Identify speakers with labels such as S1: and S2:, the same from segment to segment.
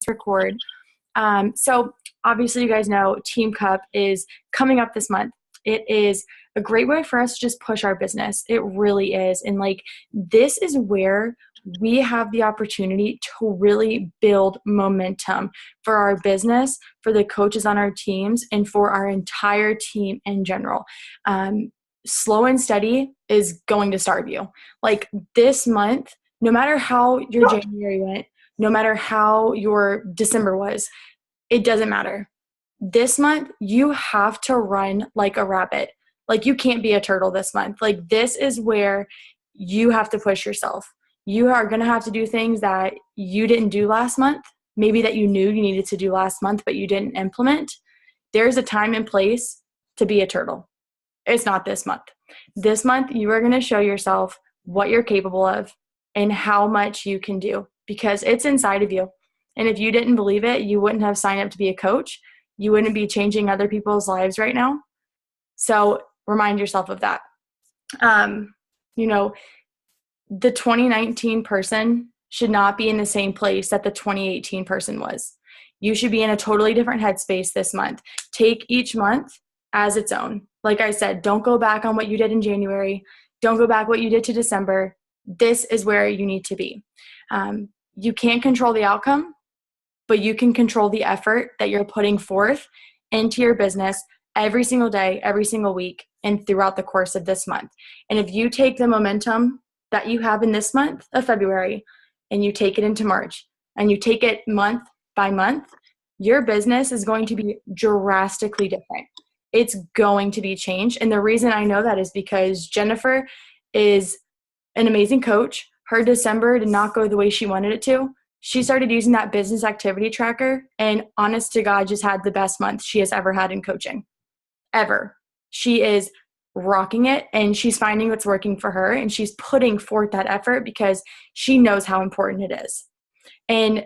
S1: record. So obviously you guys know Team Cup is coming up this month. It is a great way for us to just push our business. It really is. And this is where we have the opportunity to really build momentum for our business, for the coaches on our teams, and for our entire team in general. Slow and steady is going to starve you. This month, no matter how your January went, no matter how your December was, it doesn't matter. This month, you have to run like a rabbit. You can't be a turtle this month. This is where you have to push yourself. You are going to have to do things that you didn't do last month, maybe that you knew you needed to do last month, but you didn't implement. There's a time and place to be a turtle. It's not this month. This month, you are going to show yourself what you're capable of and how much you can do, because it's inside of you. And if you didn't believe it, you wouldn't have signed up to be a coach. You wouldn't be changing other people's lives right now. So remind yourself of that. The 2019 person should not be in the same place that the 2018 person was. You should be in a totally different headspace this month. Take each month as its own. Like I said, don't go back on what you did in January. Don't go back what you did to December. This is where you need to be. You can't control the outcome, but you can control the effort that you're putting forth into your business every single day, every single week, and throughout the course of this month. And if you take the momentum that you have in this month of February and you take it into March and you take it month by month, your business is going to be drastically different. It's going to be changed. And the reason I know that is because Jennifer is an amazing coach. Her December did not go the way she wanted it to. She started using that business activity tracker, and honest to God, just had the best month she has ever had in coaching. Ever. She is rocking it, and she's finding what's working for her, and she's putting forth that effort because she knows how important it is. And,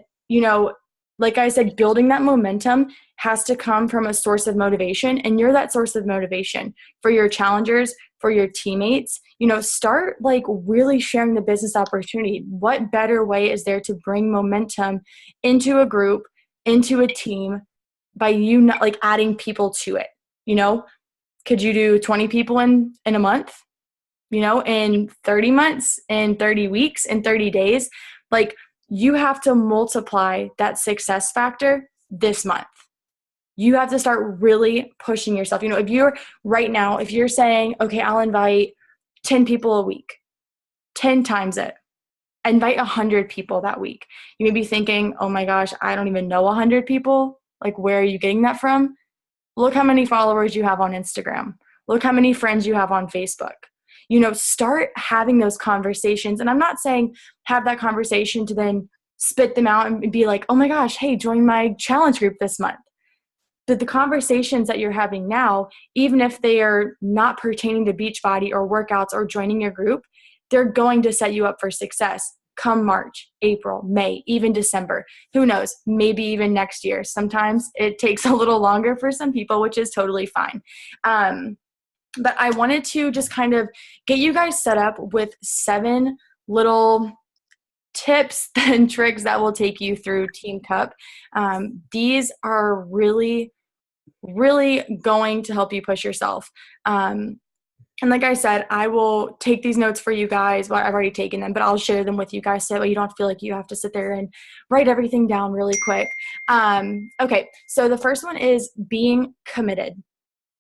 S1: like I said, building that momentum has to come from a source of motivation, and you're that source of motivation for your challengers, for your teammates. Start really sharing the business opportunity. What better way is there to bring momentum into a group, into a team, by you not adding people to it? Could you do 20 people in a month? In 30 months, in 30 weeks, in 30 days? You have to multiply that success factor this month. You have to start really pushing yourself. If you're saying, okay, I'll invite 10 people a week, 10 times it, invite 100 people that week. You may be thinking, oh my gosh, I don't even know 100 people. Where are you getting that from? Look how many followers you have on Instagram. Look how many friends you have on Facebook. Start having those conversations. And I'm not saying have that conversation to then spit them out and be like, oh my gosh, hey, join my challenge group this month. But the conversations that you're having now, even if they are not pertaining to Beachbody or workouts or joining your group, they're going to set you up for success come March, April, May, even December. Who knows? Maybe even next year. Sometimes it takes a little longer for some people, which is totally fine. But I wanted to just kind of get you guys set up with 7 little tips and tricks that will take you through Team Cup. These are really, really going to help you push yourself. And like I said, I will take these notes for you guys. Well, I've already taken them, but I'll share them with you guys so you don't feel like you have to sit there and write everything down really quick. Okay, so the first one is being committed.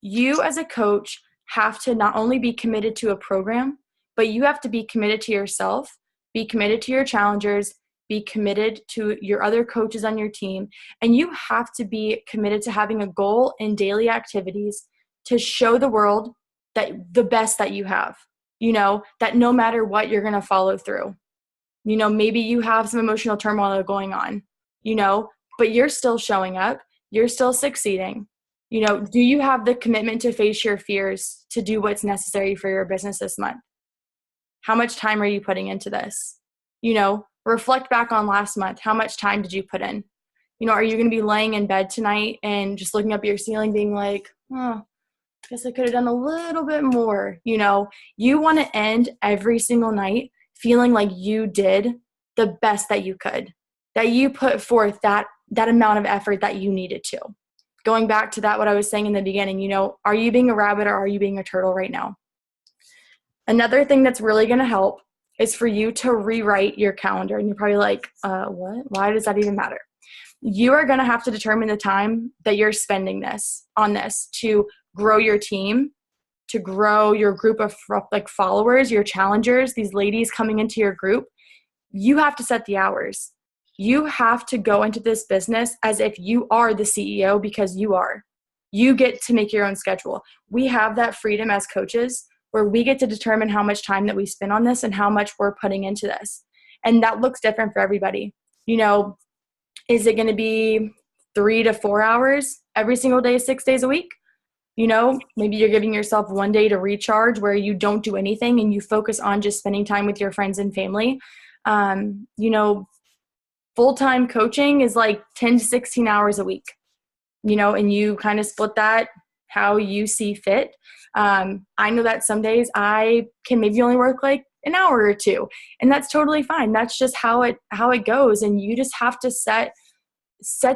S1: You as a coach have to not only be committed to a program, but you have to be committed to yourself, be committed to your challengers, be committed to your other coaches on your team, and you have to be committed to having a goal in daily activities to show the world that the best that you have, that no matter what, you're going to follow through. Maybe you have some emotional turmoil going on, but you're still showing up. You're still succeeding. Do you have the commitment to face your fears, to do what's necessary for your business this month? How much time are you putting into this? Reflect back on last month. How much time did you put in? Are you going to be laying in bed tonight and just looking up at your ceiling being like, oh, I guess I could have done a little bit more. You want to end every single night feeling like you did the best that you could, that you put forth that that amount of effort that you needed to. Going back to that, what I was saying in the beginning, are you being a rabbit or are you being a turtle right now? Another thing that's really going to help is for you to rewrite your calendar. And you're probably like, what? Why does that even matter? You are going to have to determine the time that you're spending on this to grow your team, to grow your group of followers, your challengers, these ladies coming into your group. You have to set the hours. You have to go into this business as if you are the CEO, because you are. You get to make your own schedule. We have that freedom as coaches where we get to determine how much time that we spend on this and how much we're putting into this. And that looks different for everybody. Is it going to be 3 to 4 hours every single day, 6 days a week? Maybe you're giving yourself one day to recharge where you don't do anything and you focus on just spending time with your friends and family. Full-time coaching is like 10 to 16 hours a week, and you kind of split that how you see fit. I know that some days I can maybe only work like an hour or two, and that's totally fine. That's just how it goes. And you just have to set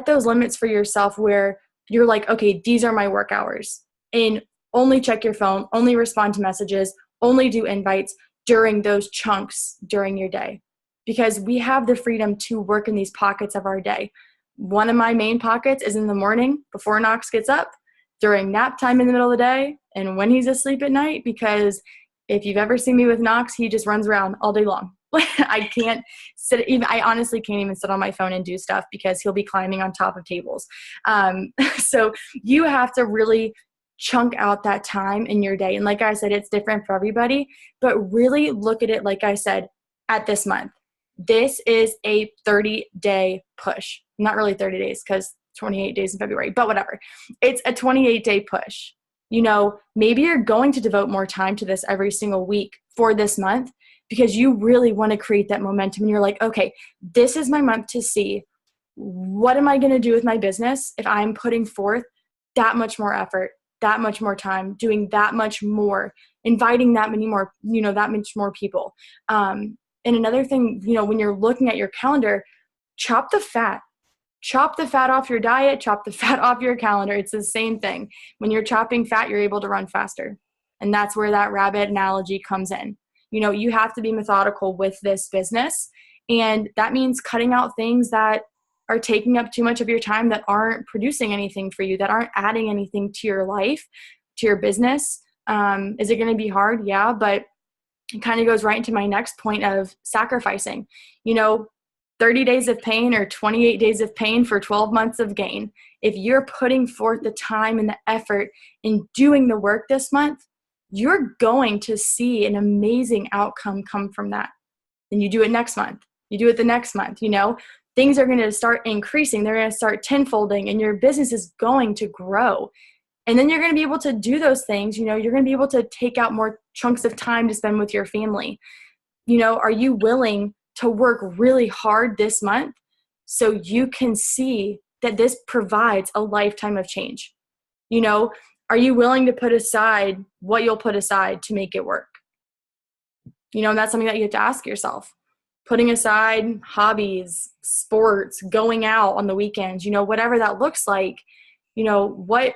S1: those limits for yourself where you're like, okay, these are my work hours, and only check your phone, only respond to messages, only do invites during those chunks during your day, because we have the freedom to work in these pockets of our day. One of my main pockets is in the morning before Knox gets up, during nap time in the middle of the day, and when he's asleep at night, because if you've ever seen me with Knox, he just runs around all day long. I can't sit, I honestly can't even sit on my phone and do stuff because he'll be climbing on top of tables. So you have to really chunk out that time in your day. And like I said, it's different for everybody, but really look at it, like I said, at this month. This is a 30-day push. Not really 30 days because 28 days in February, but whatever. It's a 28-day push. Maybe you're going to devote more time to this every single week for this month because you really want to create that momentum. And you're like, okay, this is my month to see what am I going to do with my business if I'm putting forth that much more effort, that much more time, doing that much more, inviting that many more, that much more people. And another thing, when you're looking at your calendar, chop the fat. Chop the fat off your diet, chop the fat off your calendar. It's the same thing. When you're chopping fat, you're able to run faster. And that's where that rabbit analogy comes in. You have to be methodical with this business. And that means cutting out things that are taking up too much of your time, that aren't producing anything for you, that aren't adding anything to your life, to your business. Is it going to be hard? Yeah, but it kind of goes right into my next point of sacrificing. 30 days of pain or 28 days of pain for 12 months of gain. If you're putting forth the time and the effort in doing the work this month, you're going to see an amazing outcome come from that. Then you do it next month. You do it the next month. Things are going to start increasing. They're going to start tenfolding, and your business is going to grow. And then you're going to be able to do those things. You're going to be able to take out more chunks of time to spend with your family. Are you willing to work really hard this month so you can see that this provides a lifetime of change? Are you willing to put aside what you'll put aside to make it work? And that's something that you have to ask yourself. Putting aside hobbies, sports, going out on the weekends, whatever that looks like, what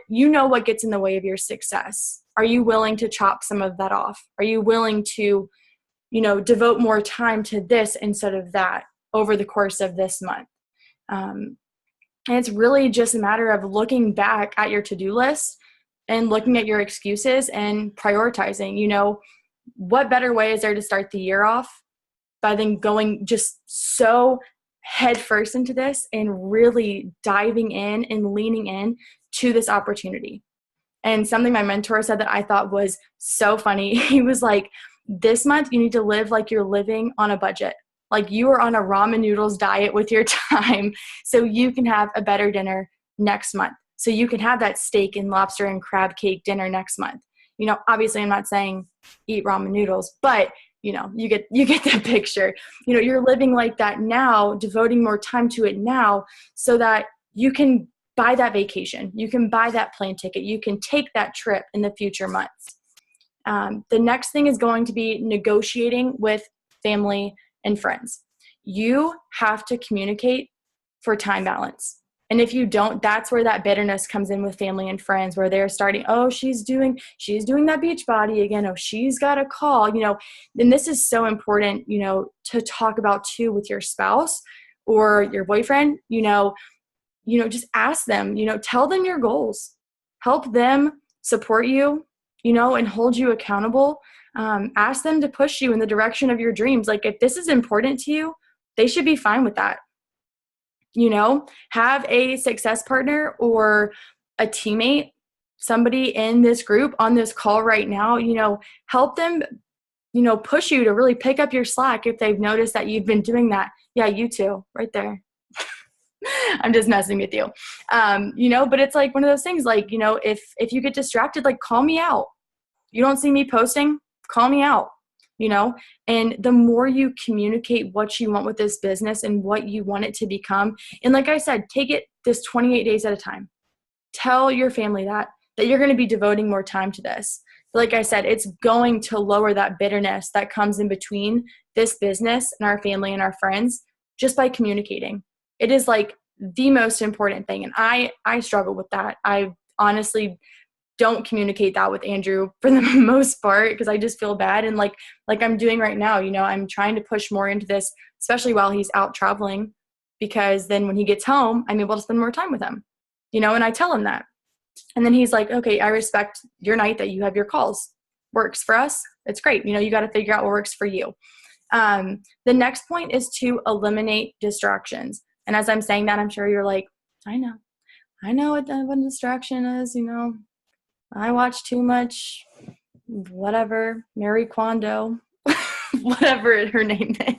S1: gets in the way of your success? Are you willing to chop some of that off? Are you willing to devote more time to this instead of that over the course of this month? And it's really just a matter of looking back at your to-do list and looking at your excuses and prioritizing. What better way is there to start the year off by then going just so head first into this and really diving in and leaning in to this opportunity? And something my mentor said that I thought was so funny. He was like, this month you need to live like you're living on a budget. Like you are on a ramen noodles diet with your time so you can have a better dinner next month. So you can have that steak and lobster and crab cake dinner next month. Obviously I'm not saying eat ramen noodles, but you get the picture. You're living like that now, devoting more time to it now so that you can buy that vacation. You can buy that plane ticket. You can take that trip in the future months. The next thing is going to be negotiating with family and friends. You have to communicate for time balance. And if you don't, that's where that bitterness comes in with family and friends, where they're starting, oh, she's doing that beach body again. Oh, she's got a call, and this is so important, to talk about too with your spouse or your boyfriend, just ask them, tell them your goals, help them support you, and hold you accountable. Ask them to push you in the direction of your dreams. Like if this is important to you, they should be fine with that. Have a success partner or a teammate, somebody in this group on this call right now, help them, push you to really pick up your slack if they've noticed that you've been doing that. Yeah, you too, right there. I'm just messing with you. But it's like one of those things, like, if you get distracted, like call me out. You don't see me posting, call me out. And the more you communicate what you want with this business and what you want it to become, and like I said, take it this 28 days at a time. Tell your family that you're going to be devoting more time to this. Like I said, it's going to lower that bitterness that comes in between this business and our family and our friends just by communicating. It is like the most important thing. And I struggle with that. I honestly don't communicate that with Andrew for the most part because I just feel bad. And like I'm doing right now, I'm trying to push more into this, especially while he's out traveling, because then when he gets home, I'm able to spend more time with him, and I tell him that. And then he's like, okay, I respect your night that you have your calls. Works for us. It's great. You got to figure out what works for you. The next point is to eliminate distractions. And as I'm saying that, I'm sure you're like, I know what a distraction is, I watch too much, whatever, Mary Kondo, whatever her name is.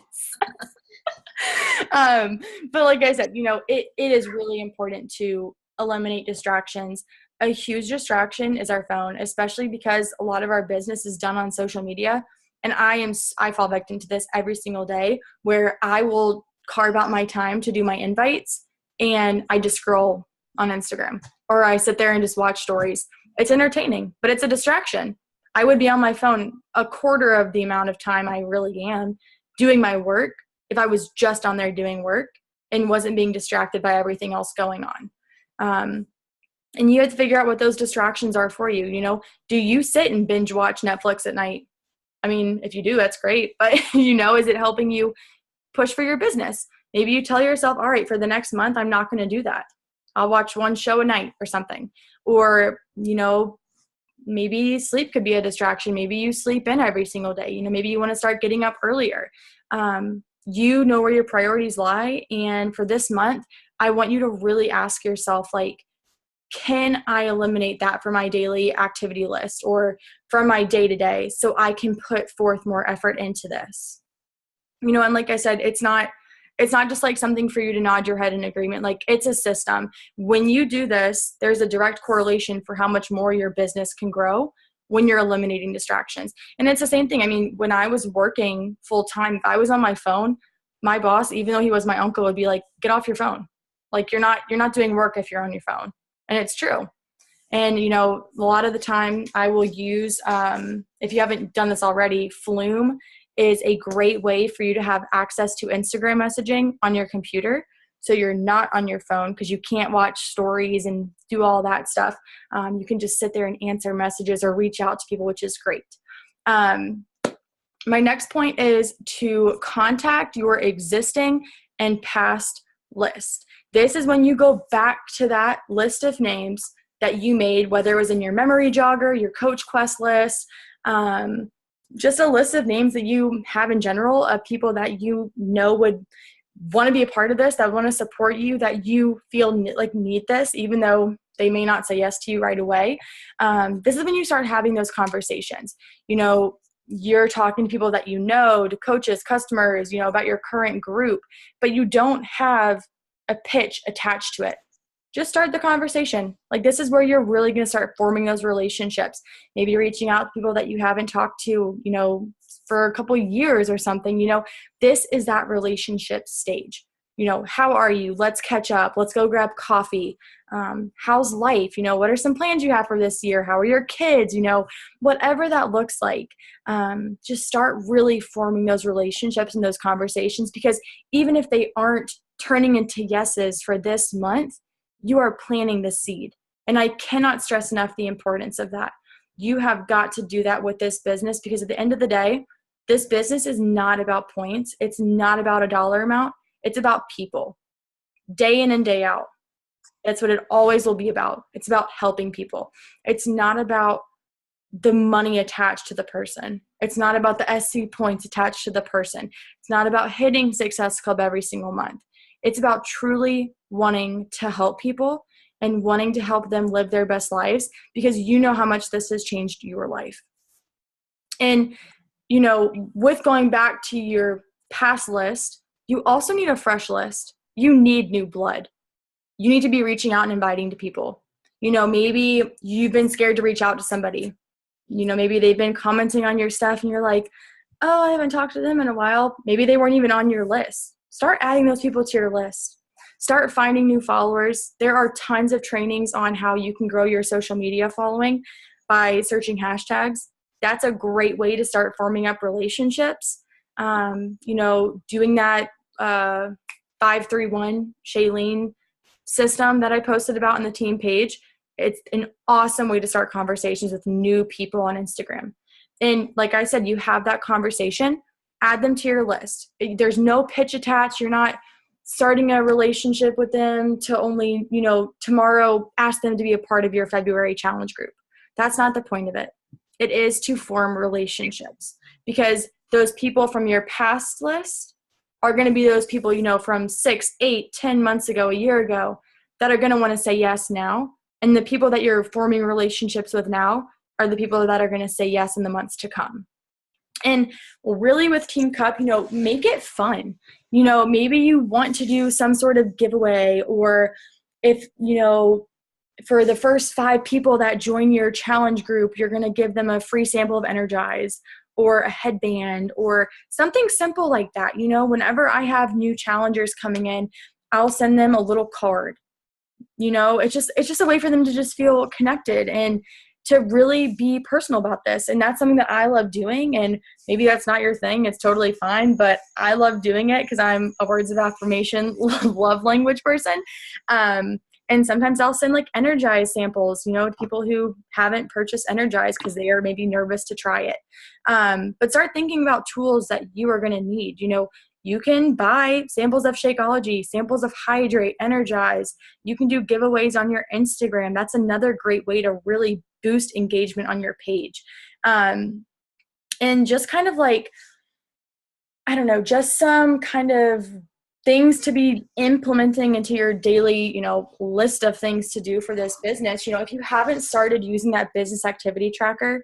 S1: But like I said, it is really important to eliminate distractions. A huge distraction is our phone, especially because a lot of our business is done on social media. And I fall victim to this every single day, where I will carve out my time to do my invites and I just scroll on Instagram, or I sit there and just watch stories. It's entertaining, but it's a distraction. I would be on my phone a quarter of the amount of time I really am doing my work if I was just on there doing work and wasn't being distracted by everything else going on. And you have to figure out what those distractions are for you. Do you sit and binge watch Netflix at night? I mean, if you do, that's great. But, is it helping you push for your business? Maybe you tell yourself, all right, for the next month, I'm not going to do that. I'll watch one show a night or something. Or, maybe sleep could be a distraction. Maybe you sleep in every single day. Maybe you want to start getting up earlier. You know where your priorities lie. And for this month, I want you to really ask yourself, like, can I eliminate that from my daily activity list or from my day-to-day so I can put forth more effort into this? And like I said, it's not just like something for you to nod your head in agreement. Like, it's a system. When you do this, there's a direct correlation for how much more your business can grow when you're eliminating distractions. And it's the same thing. I mean, when I was working full time, if I was on my phone, my boss, even though he was my uncle, would be like, get off your phone. Like, you're not doing work if you're on your phone. And it's true. And, a lot of the time I will use, if you haven't done this already, Flume is a great way for you to have access to Instagram messaging on your computer. So you're not on your phone because you can't watch stories and do all that stuff. You can just sit there and answer messages or reach out to people, which is great. My next point is to contact your existing and past list. This is when you go back to that list of names that you made, whether it was in your memory jogger, your Coach Quest list, just a list of names that you have in general of people that would want to be a part of this, that want to support you, that you feel like need this, even though they may not say yes to you right away. This is when you start having those conversations. You're talking to people that to coaches, customers, about your current group, but you don't have a pitch attached to it. Just start the conversation. Like, this is where you're really going to start forming those relationships. Maybe reaching out to people that you haven't talked to, for a couple of years or something. This is that relationship stage. How are you? Let's catch up. Let's go grab coffee. How's life? What are some plans you have for this year? How are your kids? Whatever that looks like, just start really forming those relationships and those conversations, because even if they aren't turning into yeses for this month, you are planting the seed. And I cannot stress enough the importance of that. You have got to do that with this business, because at the end of the day, this business is not about points. It's not about a dollar amount. It's about people, day in and day out. That's what it always will be about. It's about helping people. It's not about the money attached to the person. It's not about the SC points attached to the person. It's not about hitting Success Club every single month. It's about truly wanting to help people and wanting to help them live their best lives, because you know how much this has changed your life. And, you know, with going back to your past list, you also need a fresh list. You need new blood. You need to be reaching out and inviting to people. You know, maybe you've been scared to reach out to somebody. You know, maybe they've been commenting on your stuff and you're like, oh, I haven't talked to them in a while. Maybe they weren't even on your list. Start adding those people to your list. Start finding new followers. There are tons of trainings on how you can grow your social media following by searching hashtags. That's a great way to start forming up relationships. You know, doing that 531 Shailene system that I posted about on the team page. It's an awesome way to start conversations with new people on Instagram. And like I said, you have that conversation, add them to your list. There's no pitch attached. You're not starting a relationship with them to only, you know, tomorrow ask them to be a part of your February challenge group. That's not the point of it. It is to form relationships, because those people from your past list are going to be those people, you know, from 6, 8, 10 months ago, a year ago, that are going to want to say yes now. And the people that you're forming relationships with now are the people that are going to say yes in the months to come. And really with Team Cup, you know, make it fun. You know, maybe you want to do some sort of giveaway, or if, you know, for the first 5 people that join your challenge group, you're going to give them a free sample of Energize or a headband or something simple like that. You know, whenever I have new challengers coming in, I'll send them a little card. You know, it's just a way for them to just feel connected and to really be personal about this. And that's something that I love doing. And maybe that's not your thing. It's totally fine. But I love doing it because I'm a words of affirmation, love language person. And sometimes I'll send like Energize samples, you know, to people who haven't purchased Energize because they are maybe nervous to try it. But start thinking about tools that you are going to need. You know, you can buy samples of Shakeology, samples of Hydrate, Energize. You can do giveaways on your Instagram. That's another great way to really boost engagement on your page. And just kind of like, I don't know, just some kind of things to be implementing into your daily, you know, list of things to do for this business. You know, if you haven't started using that business activity tracker,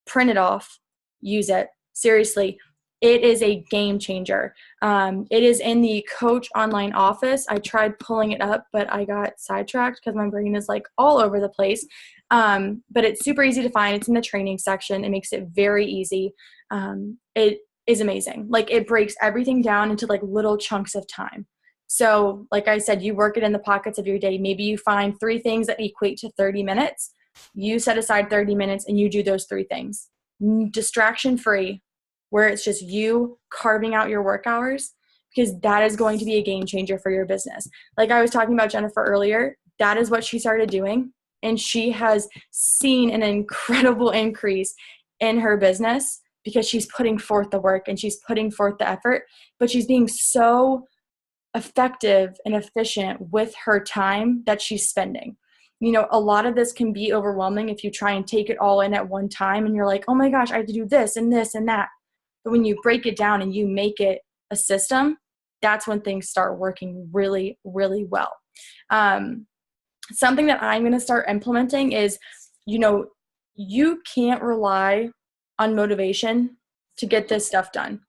S1: print it off, use it. Seriously, it is a game changer. It is in the Coach Online Office. I tried pulling it up, but I got sidetracked because my brain is like all over the place. But it's super easy to find. It's in the training section. It makes it very easy. It is amazing. Like, it breaks everything down into like little chunks of time. So like I said, you work it in the pockets of your day. Maybe you find 3 things that equate to 30 minutes. You set aside 30 minutes and you do those 3 things. Distraction free, where it's just you carving out your work hours, because that is going to be a game changer for your business. Like I was talking about Jennifer earlier, that is what she started doing. And she has seen an incredible increase in her business because she's putting forth the work and she's putting forth the effort, but she's being so effective and efficient with her time that she's spending. You know, a lot of this can be overwhelming if you try and take it all in at one time and you're like, oh my gosh, I have to do this and this and that. But when you break it down and you make it a system, that's when things start working really, really well. Something that I'm going to start implementing is, you know, you can't rely on motivation to get this stuff done.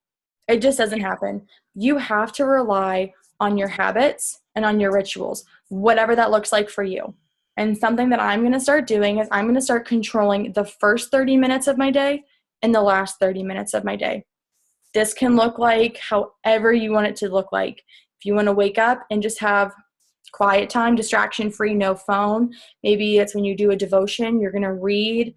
S1: It just doesn't happen. You have to rely on your habits and on your rituals, whatever that looks like for you. And something that I'm going to start doing is I'm going to start controlling the first 30 minutes of my day and the last 30 minutes of my day. This can look like however you want it to look like. If you want to wake up and just have quiet time, distraction free, no phone, maybe it's when you do a devotion, you're going to read,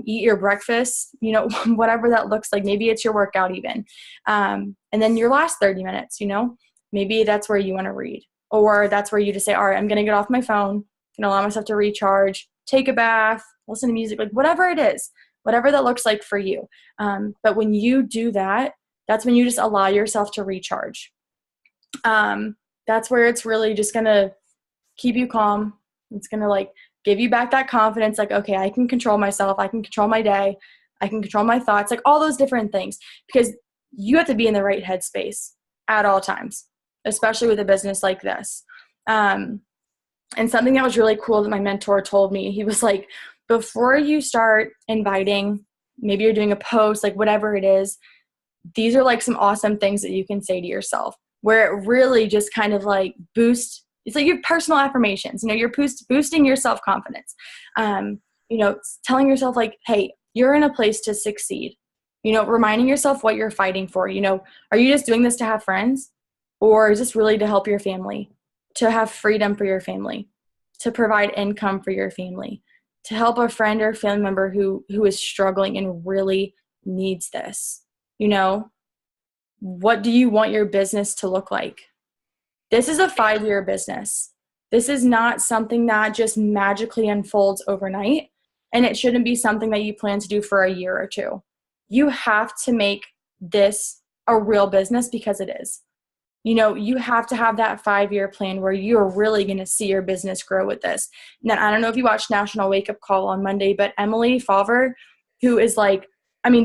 S1: eat your breakfast, you know, whatever that looks like. Maybe it's your workout even. And then your last 30 minutes, you know, maybe that's where you want to read. Or that's where you just say, all right, I'm going to get off my phone, and allow myself to recharge, take a bath, listen to music, like whatever it is, whatever that looks like for you. But when you do that, that's when you just allow yourself to recharge. That's where it's really just going to keep you calm. It's going to like give you back that confidence. Like, okay, I can control myself. I can control my day. I can control my thoughts, like all those different things, because you have to be in the right headspace at all times, especially with a business like this. And something that was really cool that my mentor told me, he was like, before you start inviting, maybe you're doing a post, like whatever it is, these are like some awesome things that you can say to yourself, where it really just kind of like boosts. It's like your personal affirmations, you're boosting your self-confidence. Telling yourself like, hey, you're in a place to succeed, reminding yourself what you're fighting for. Are you just doing this to have friends, or is this really to help your family, to have freedom for your family, to provide income for your family, to help a friend or family member who is struggling and really needs this? What do you want your business to look like? This is a 5-year business. This is not something that just magically unfolds overnight, and it shouldn't be something that you plan to do for a year or two. You have to make this a real business, because it is. You have to have that 5-year plan where you're really going to see your business grow with this. Now, I don't know if you watched National Wake Up Call on Monday, but Emily Favre, who is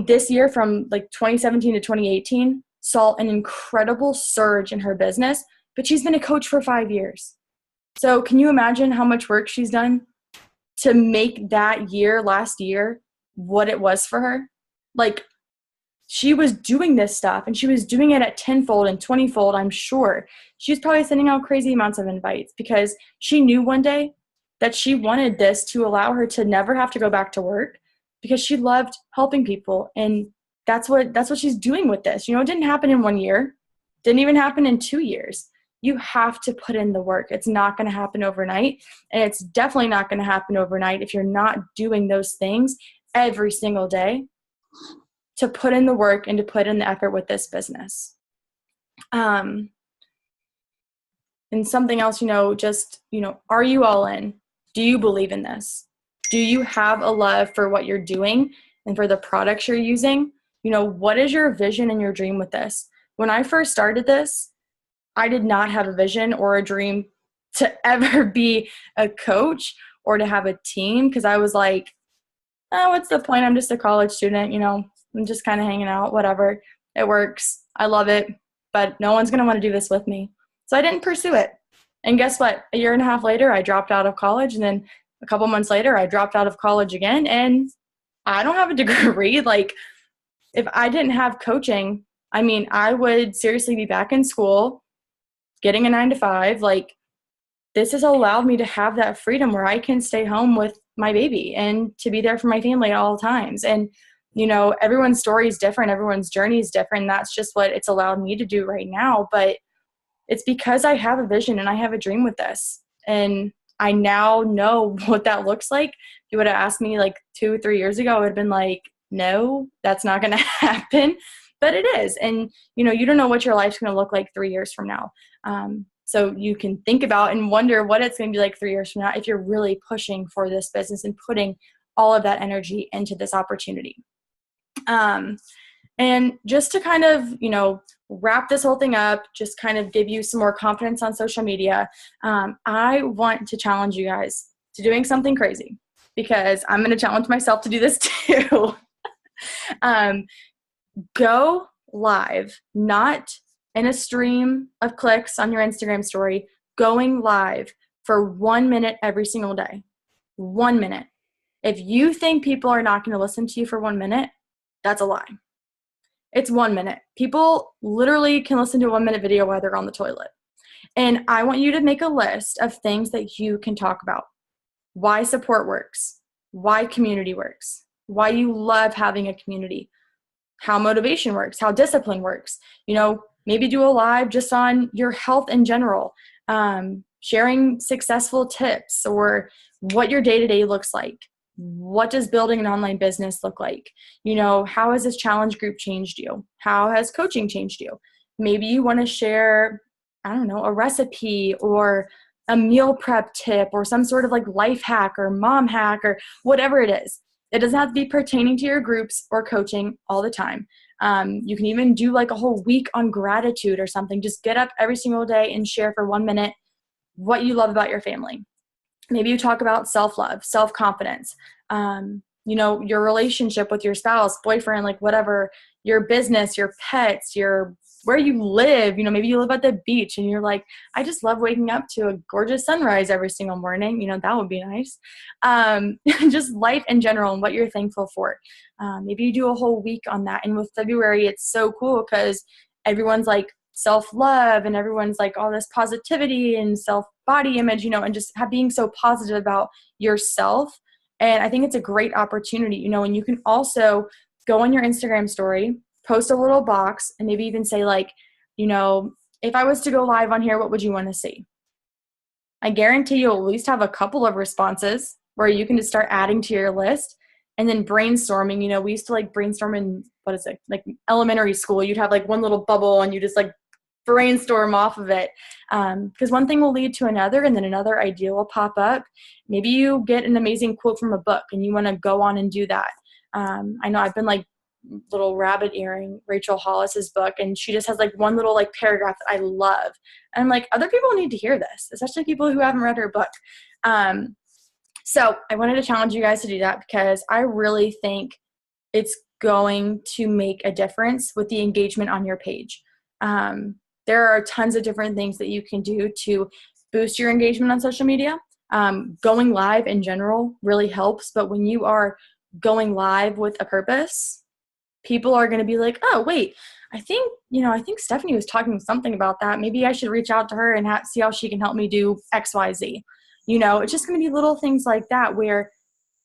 S1: this year from 2017 to 2018, saw an incredible surge in her business, but she's been a coach for 5 years. So can you imagine how much work she's done to make that year, last year, what it was for her? She was doing this stuff, and she was doing it at 10-fold and 20-fold, I'm sure. She was probably sending out crazy amounts of invites because she knew one day that she wanted this to allow her to never have to go back to work, because she loved helping people. And that's what she's doing with this. It didn't happen in 1 year. Didn't even happen in 2 years. You have to put in the work. It's not going to happen overnight. And it's definitely not going to happen overnight if you're not doing those things every single day, to put in the work and to put in the effort with this business. And something else, are you all in? Do you believe in this? Do you have a love for what you're doing and for the products you're using? What is your vision and your dream with this? When I first started this, I did not have a vision or a dream to ever be a coach or to have a team, because I was like, oh, what's the point? I'm just a college student, I'm just kind of hanging out, whatever. It works. I love it, but no one's going to want to do this with me. So I didn't pursue it. And guess what? A year and a half later, I dropped out of college. And then a couple months later, I dropped out of college again. And I don't have a degree. If I didn't have coaching, I would seriously be back in school, getting a 9-to-5. This has allowed me to have that freedom where I can stay home with my baby and to be there for my family at all times. And everyone's story is different. Everyone's journey is different. That's just what it's allowed me to do right now. But it's because I have a vision and I have a dream with this. And I now know what that looks like. If you would have asked me 2-3 years ago, I would have been like, no, that's not going to happen. But it is. And, you don't know what your life's going to look like 3 years from now. So you can think about and wonder what it's going to be like 3 years from now if you're really pushing for this business and putting all of that energy into this opportunity. And just to kind of, wrap this whole thing up, just kind of give you some more confidence on social media, I want to challenge you guys to doing something crazy, because I'm going to challenge myself to do this too. Go live, not in a stream of clicks on your Instagram story, going live for 1 minute every single day. 1 minute. If you think people are not going to listen to you for 1 minute, that's a lie. It's 1 minute. People literally can listen to a 1-minute video while they're on the toilet. And I want you to make a list of things that you can talk about. Why support works, why community works, why you love having a community, how motivation works, how discipline works. Maybe do a live just on your health in general, sharing successful tips or what your day-to-day looks like. What does building an online business look like? How has this challenge group changed you? How has coaching changed you? Maybe you want to share, I don't know, a recipe or a meal prep tip or some sort of like life hack or mom hack or whatever it is. It doesn't have to be pertaining to your groups or coaching all the time. You can even do like a whole week on gratitude or something. Just get up every single day and share for 1 minute what you love about your family. Maybe you talk about self-love, self-confidence, your relationship with your spouse, boyfriend, like whatever, your business, your pets, where you live. Maybe you live at the beach and you're like, I just love waking up to a gorgeous sunrise every single morning. That would be nice. Just life in general and what you're thankful for. Maybe you do a whole week on that. And with February, it's so cool because everyone's like self-love and everyone's like all this positivity and self-body image, and just being so positive about yourself. And I think it's a great opportunity, and you can also go on your Instagram story, post a little box, and maybe even say like, if I was to go live on here, what would you want to see? I guarantee you'll at least have a couple of responses where you can just start adding to your list. And then brainstorming, we used to like brainstorm in, like elementary school. You'd have like one little bubble and you just like brainstorm off of it. Because one thing will lead to another and then another idea will pop up. Maybe you get an amazing quote from a book and you want to go on and do that. I know I've been like little rabbit earring Rachel Hollis's book, and she just has like one little like paragraph that I love. And I'm like, other people need to hear this, especially people who haven't read her book. So I wanted to challenge you guys to do that because I really think it's going to make a difference with the engagement on your page. There are tons of different things that you can do to boost your engagement on social media. Going live in general really helps, but when you are going live with a purpose, people are going to be like, oh, wait, I think Stephanie was talking something about that. Maybe I should reach out to her and see how she can help me do X, Y, Z. It's just going to be little things like that where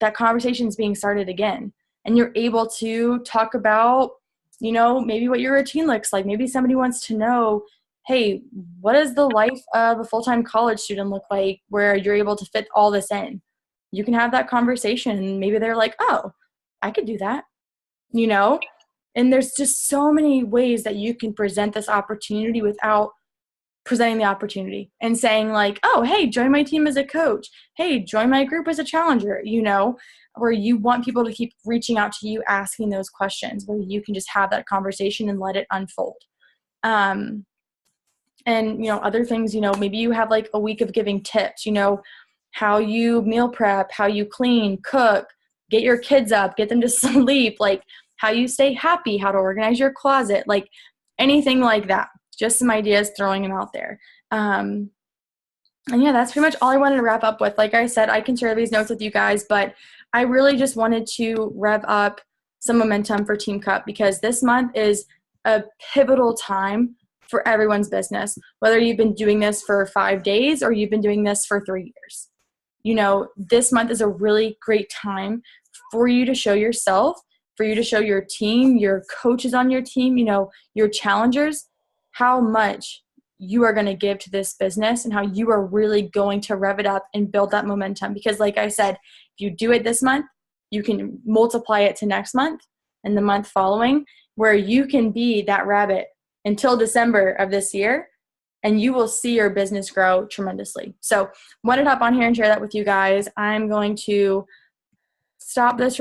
S1: that conversation is being started again. And you're able to talk about, maybe what your routine looks like. Maybe somebody wants to know, hey, what does the life of a full-time college student look like where you're able to fit all this in? You can have that conversation and maybe they're like, oh, I could do that, And there's just so many ways that you can present this opportunity without presenting the opportunity and saying like, oh, hey, join my team as a coach. Hey, join my group as a challenger, where you want people to keep reaching out to you, asking those questions, where you can just have that conversation and let it unfold. And, other things, maybe you have like a week of giving tips, how you meal prep, how you clean, cook, get your kids up, get them to sleep, like how you stay happy, how to organize your closet, like anything like that. Just some ideas, throwing them out there. And yeah, that's pretty much all I wanted to wrap up with. Like I said, I can share these notes with you guys, but I really just wanted to rev up some momentum for Team Cup because this month is a pivotal time for everyone's business, whether you've been doing this for 5 days or you've been doing this for 3 years. This month is a really great time for you to show yourself, for you to show your team, your coaches on your team, your challengers, how much you are going to give to this business and how you are really going to rev it up and build that momentum. Because like I said, if you do it this month, you can multiply it to next month and the month following, where you can be that rabbit until December of this year, and you will see your business grow tremendously. So wanted to hop on here and share that with you guys. I'm going to stop this